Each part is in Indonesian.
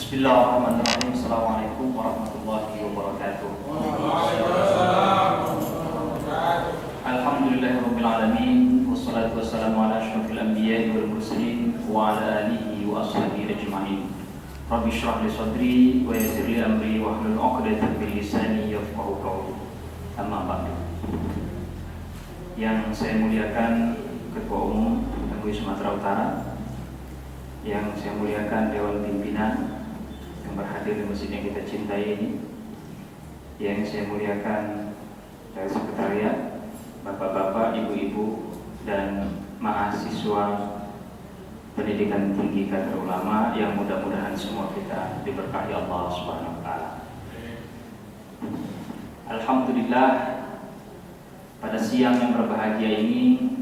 Bismillahirrahmanirrahim. Assalamualaikum warahmatullahi wabarakatuh. Alhamdulillahirabbil alamin wassalatu wassalamu ala asyrofil anbiya'i wal mursalin wa ala alihi wa ashabihi ajma'in. Rabbi shrah li sadri wa yassir li amri wa hlul 'uqdatam min lisani yafqahu qawli. Amma ba'du. Yang saya muliakan Ketua Umum MUI Sumatera Utara, yang saya muliakan Dewan Pimpinan yang berhadir di masjid yang kita cintai ini, yang saya muliakan dari sekretariat, bapak-bapak, ibu-ibu, dan mahasiswa pendidikan tinggi Kadar Ulama, yang mudah-mudahan semua kita diberkahi Allah Subhanahu wa taala. Alhamdulillah, pada siang yang berbahagia ini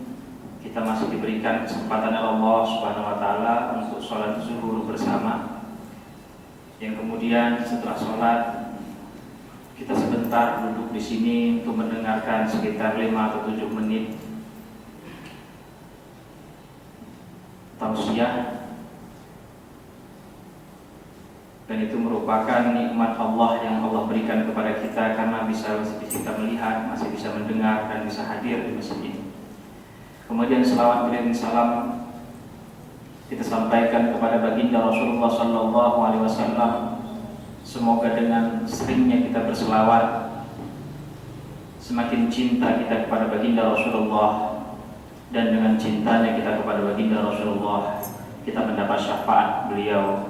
kita masih diberikan kesempatan oleh Allah Subhanahu wa taala untuk sholat zuhur bersama. Yang kemudian setelah sholat kita sebentar duduk di sini untuk mendengarkan sekitar 5 atau 7 menit tausiah, dan itu merupakan nikmat Allah yang Allah berikan kepada kita karena bisa kita melihat, masih bisa mendengar, dan bisa hadir di masjid ini. Kemudian selawat dan salam kita sampaikan kepada baginda Rasulullah sallallahu alaihi wasallam. Semoga dengan seringnya kita berselawat, semakin cinta kita kepada baginda Rasulullah, dan dengan cintanya kita kepada baginda Rasulullah, kita mendapat syafaat beliau,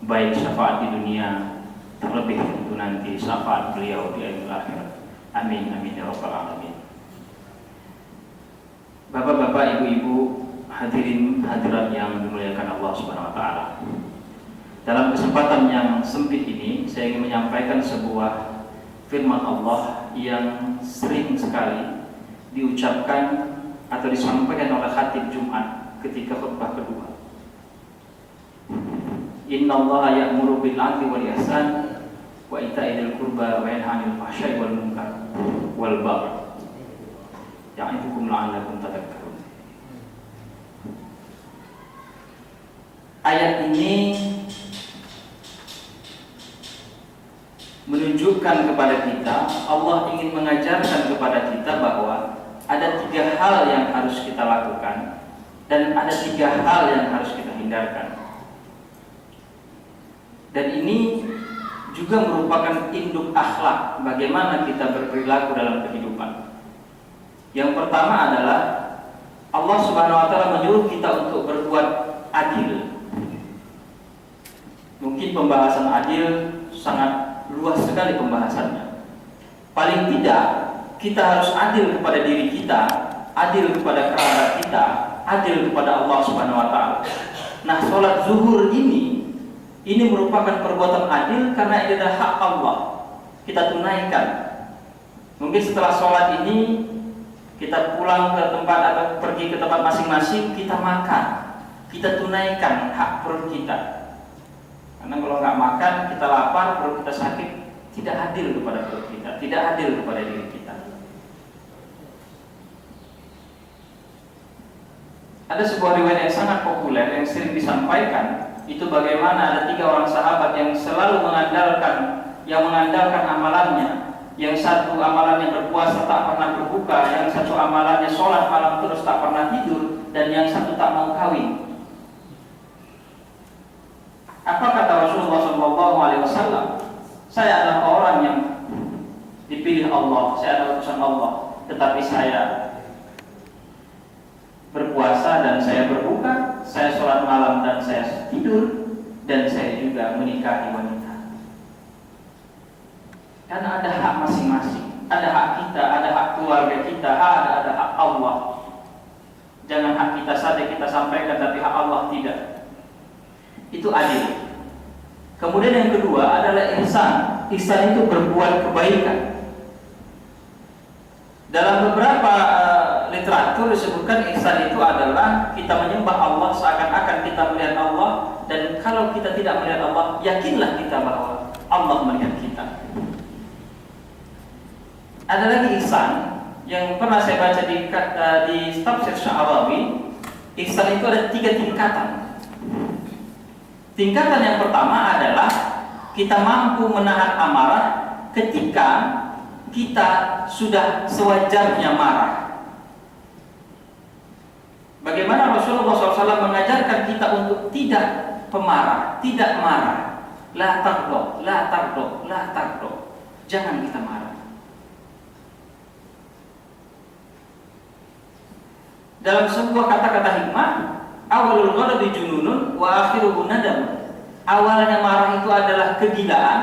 baik syafaat di dunia, terlebih tentu nanti syafaat beliau di akhirat. Amin amin ya rabbal alamin. Bapak-bapak, ibu-ibu, hadirin hadirat yang dimuliakan Allah Subhanahu wa taala. Dalam kesempatan yang sempit ini saya ingin menyampaikan sebuah firman Allah yang sering sekali diucapkan atau disampaikan oleh khatib Jumat ketika khutbah kedua. Innallaha ya'muru bil 'adli wal ihsan wa ita'i dzil qurba wa yanha 'anil fahsya'i wal munkar wal baghi ya'idukum la'allakum tadhakkarun. Ayat ini menunjukkan kepada kita, Allah ingin mengajarkan kepada kita bahwa ada 3 hal yang harus kita lakukan dan ada 3 hal yang harus kita hindarkan. Dan ini juga merupakan induk akhlak bagaimana kita berperilaku dalam kehidupan. Yang pertama adalah Allah Subhanahu wa taala menyuruh kita untuk berbuat adil. Mungkin pembahasan adil sangat luas sekali pembahasannya. Paling tidak kita harus adil kepada diri kita, adil kepada kerabat kita, adil kepada Allah Subhanahu wa taala. Nah, sholat zuhur ini merupakan perbuatan adil karena ini adalah hak Allah. Kita tunaikan. Mungkin setelah sholat ini kita pulang ke tempat atau pergi ke tempat masing-masing, kita makan, kita tunaikan hak perut kita. Karena kalau nggak makan, kita lapar, perut kita sakit, tidak adil kepada perut kita, tidak adil kepada diri kita. Ada sebuah riwayat yang sangat populer yang sering disampaikan, itu bagaimana ada 3 orang sahabat yang selalu mengandalkan amalannya. Yang satu amalannya berpuasa tak pernah berbuka, yang satu amalannya sholat malam terus tak pernah tidur, dan yang satu tak mau kawin. Apa kata Rasulullah SAW? Saya adalah orang yang dipilih Allah, saya adalah utusan Allah, tetapi saya berpuasa dan saya berbuka, saya sholat malam dan saya tidur, dan saya juga menikahi wanita. Karena ada hak masing-masing, ada hak kita, ada hak keluarga kita, ada hak Allah. Jangan hak kita saja kita sampaikan, tapi hak Allah tidak. Itu adil. Kemudian yang kedua adalah ihsan. Ihsan itu berbuat kebaikan. Dalam beberapa literatur disebutkan ihsan itu adalah kita menyembah Allah seakan-akan kita melihat Allah, dan kalau kita tidak melihat Allah, yakinlah kita bahwa Allah melihat kita. Ada lagi ihsan yang pernah saya baca di tafsir Sya'rawi. Ihsan itu ada 3 tingkatan. Tingkatan yang pertama adalah kita mampu menahan amarah ketika kita sudah sewajarnya marah. Bagaimana Rasulullah SAW mengajarkan kita untuk tidak pemarah, tidak marah. La taghdab, la taghdab, la taghdab. Jangan kita marah. Dalam sebuah kata-kata hikmah, awalul ghadabi jununun wa akhiruhu nadam. Awalnya marah itu adalah kegilaan,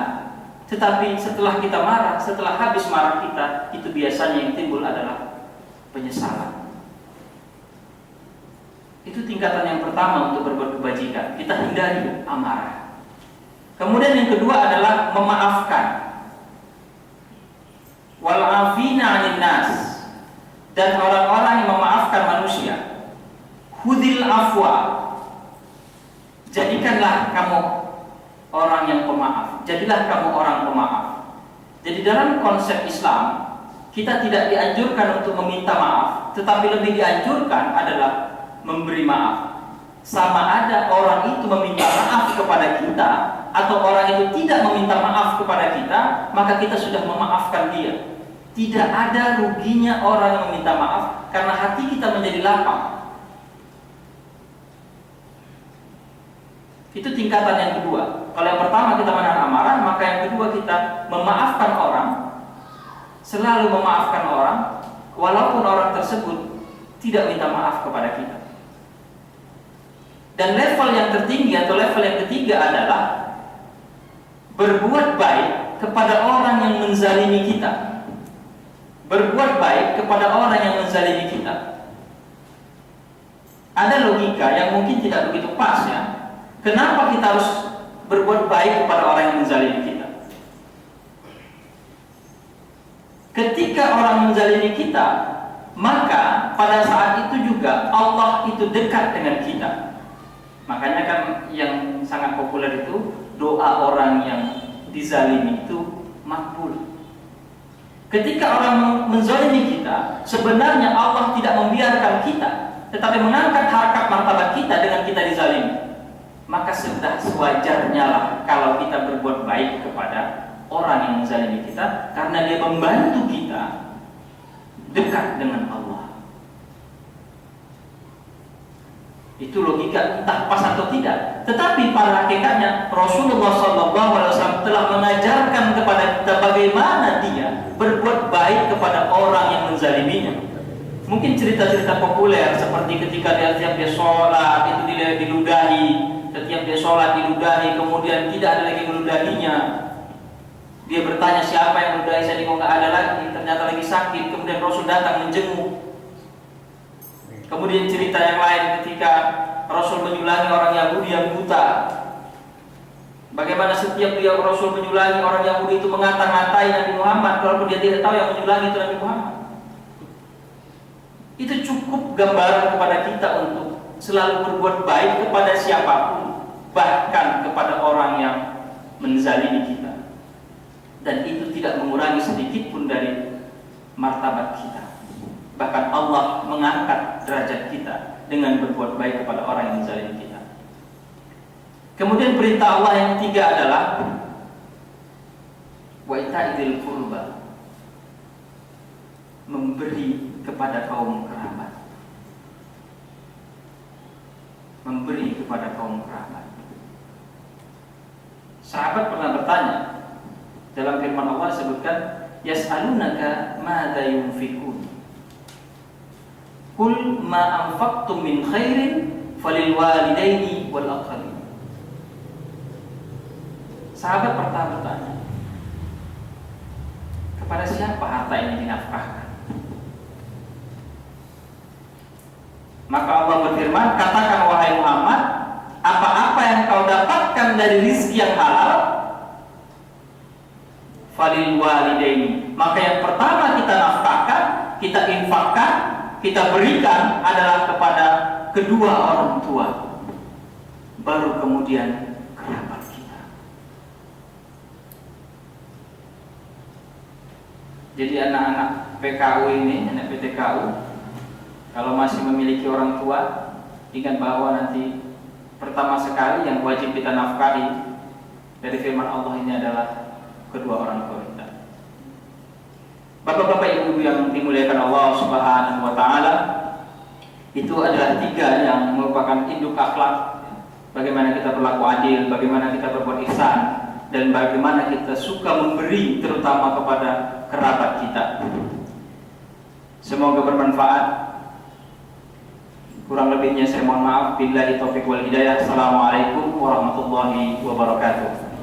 tetapi setelah kita marah, setelah habis marah kita, itu biasanya yang timbul adalah penyesalan. Itu tingkatan yang pertama untuk berbuat kebajikan. Kita hindari amarah. Kemudian yang kedua adalah memaafkan. Wal 'afina 'anil nas, dan orang-orang yang memaafkan manusia. Khudhil afwa, jadikanlah kamu orang yang pemaaf. Jadilah kamu orang pemaaf. Jadi dalam konsep Islam, kita tidak dianjurkan untuk meminta maaf, tetapi lebih dianjurkan adalah memberi maaf. Sama ada orang itu meminta maaf kepada kita atau orang itu tidak meminta maaf kepada kita, maka kita sudah memaafkan dia. Tidak ada ruginya orang yang meminta maaf, karena hati kita menjadi lapang. Itu tingkatan yang kedua. Kalau yang pertama kita menahan amarah, maka yang kedua kita memaafkan orang, selalu memaafkan orang, walaupun orang tersebut tidak minta maaf kepada kita. Dan level yang tertinggi atau level yang ketiga adalah berbuat baik kepada orang yang menzalimi kita. Berbuat baik kepada orang yang menzalimi kita. Ada logika yang mungkin tidak begitu pas ya. Kenapa kita harus berbuat baik kepada orang yang menzalimi kita? Ketika orang menzalimi kita, maka pada saat itu juga Allah itu dekat dengan kita. Makanya kan yang sangat populer itu doa orang yang dizalimi itu makbul. Ketika orang menzalimi kita, sebenarnya Allah tidak membiarkan kita, tetapi mengangkat harkat martabat kita dengan kita dizalimi. Maka sudah sewajarnya lah kalau kita berbuat baik kepada orang yang menzalimi kita, karena dia membantu kita dekat dengan Allah. Itu logika entah pas atau tidak. Tetapi pada hakikatnya Rasulullah SAW telah mengajarkan kepada kita bagaimana dia berbuat baik kepada orang yang menzaliminya. Mungkin cerita-cerita populer seperti ketika setiap dia sholat itu dia diludahi, setiap dia sholat diludahi, kemudian tidak ada lagi meludahinya. Dia bertanya siapa yang meludahi saya, kok nggak ada lagi, ternyata lagi sakit. Kemudian Rasul datang menjenguk. Kemudian cerita yang lain ketika Rasul menyulangi orang Yahudi yang buta. Bagaimana setiap dia Rasul menyulangi orang Yahudi itu mengata-ngatai Nabi Muhammad, walaupun dia tidak tahu yang menyulangi itu Nabi Muhammad. Itu cukup gambaran kepada kita untuk selalu berbuat baik kepada siapapun, bahkan kepada orang yang menzalimi kita. Dan itu tidak mengurangi sedikit pun dari martabat kita. Bahkan Allah mengangkat derajat kita dengan berbuat baik kepada orang yang menzalimi kita. Kemudian perintah Allah yang ketiga adalah wa ita'idil qurba, memberi kepada kaum kerabat. Memberi kepada kaum kerabat. Sahabat pernah bertanya, dalam firman Allah disebutkan yas'alunaka madza yunfikun. Qul ma anfaqtum min khairin falil walidaini wal aqrabin. Sahabat pertama bertanya, kepada siapa harta ini dinafkahkan? Maka Allah berfirman, katakan wahai Muhammad, apa-apa yang kau dapatkan dari rizki yang halal, falil walidaini. Maka yang pertama kita nafkahkan, kita infakkan, kita berikan adalah kepada kedua orang tua, baru kemudian kerabat kita. Jadi anak-anak PKU ini, anak PTKU, kalau masih memiliki orang tua, ingat bahwa nanti pertama sekali yang wajib kita nafkahi dari firman Allah ini adalah kedua orang tua kita. Bapak-bapak, ibu-ibu yang dimuliakan Allah Subhanahu wa taala, itu adalah tiga yang merupakan induk akhlak. Bagaimana kita berlaku adil, bagaimana kita berbuat ihsan, dan bagaimana kita suka memberi, terutama kepada kerabat kita. Semoga bermanfaat. Kurang lebihnya saya mohon maaf. Billahi taufiq wal hidayah. Assalamualaikum warahmatullahi wabarakatuh.